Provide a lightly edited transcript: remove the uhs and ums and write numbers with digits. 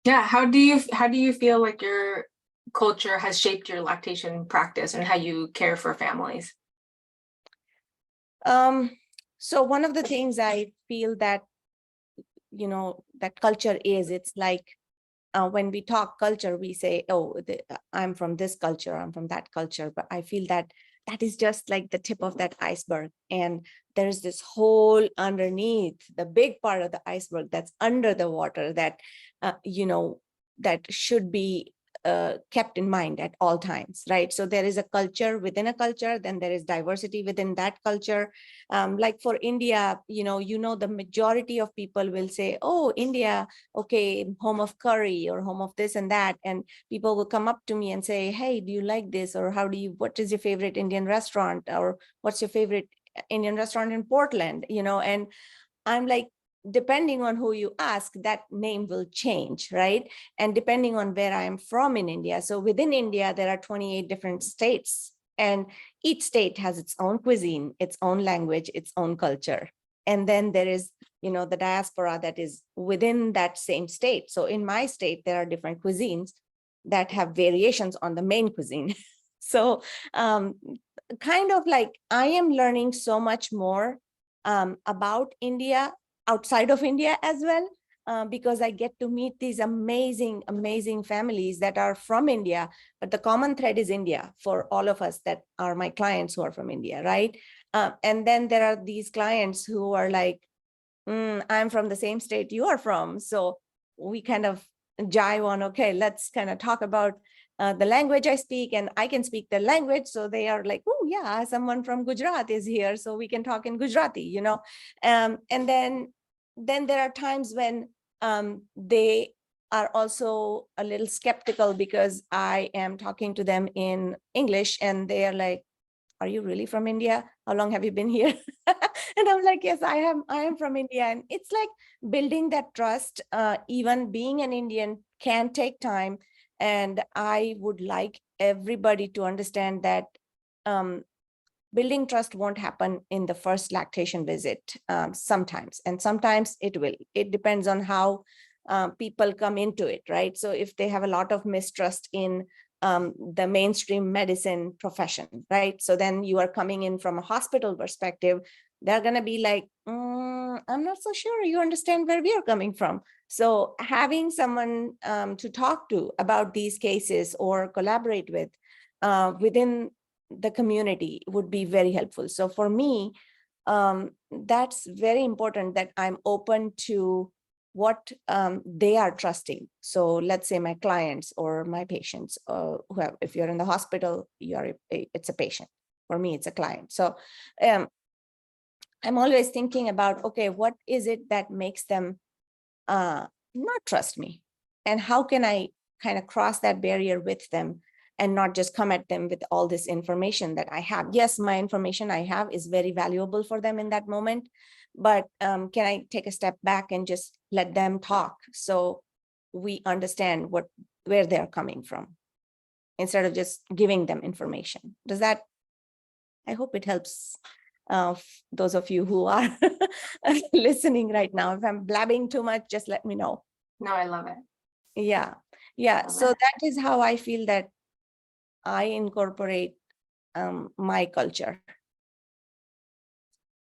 Yeah, how do you feel like your culture has shaped your lactation practice and how you care for families? Um, so one of the things I feel that, that culture is, it's like when we talk culture, we say, oh, I'm from this culture, I'm from that culture. But I feel that that is just like the tip of that iceberg. And there's this whole underneath, the big part of the iceberg that's under the water that, that should be kept in mind at all times, right? So there is a culture within a culture, then there is diversity within that culture. Like for India, the majority of people will say, oh, India, okay, home of curry or home of this and that. And people will come up to me and say, hey, do you like this? Or what is your favorite Indian restaurant? Or what's your favorite Indian restaurant in Portland? And I'm like, depending on who you ask, that name will change, right? And depending on where I'm from in India. So within India, there are 28 different states, and each state has its own cuisine, its own language, its own culture. And then there is, the diaspora that is within that same state. So in my state, there are different cuisines that have variations on the main cuisine. So kind of like I am learning so much more about India outside of India as well, because I get to meet these amazing, amazing families that are from India, but the common thread is India for all of us that are my clients who are from India, right? And then there are these clients who are like, I'm from the same state you are from. So we kind of jive on, okay, let's kind of talk about the language I speak, and I can speak the language. So they are like, oh yeah, someone from Gujarat is here, so we can talk in Gujarati, and then there are times when they are also a little skeptical because I am talking to them in English, and they are like, are you really from India? How long have you been here? And I'm like, yes, I am from India. And it's like building that trust. Even being an Indian can take time. And I would like everybody to understand that um, building trust won't happen in the first lactation visit sometimes. And sometimes it will. It depends on how people come into it, right? So if they have a lot of mistrust in the mainstream medicine profession, right? So then you are coming in from a hospital perspective, they're going to be like, I'm not so sure you understand where we are coming from. So having someone to talk to about these cases or collaborate with within the community would be very helpful. So for me, that's very important, that I'm open to what they are trusting. So let's say my clients or my patients, if you're in the hospital, it's a patient. For me, it's a client. So I'm always thinking about, okay, what is it that makes them not trust me? And how can I kind of cross that barrier with them and not just come at them with all this information that I have? Yes, my information I have is very valuable for them in that moment, but can I take a step back and just let them talk so we understand where they're coming from instead of just giving them information? I hope it helps those of you who are listening right now. If I'm blabbing too much, just let me know. No, I love it. Yeah. Love So it. that is how I feel that I incorporate my culture.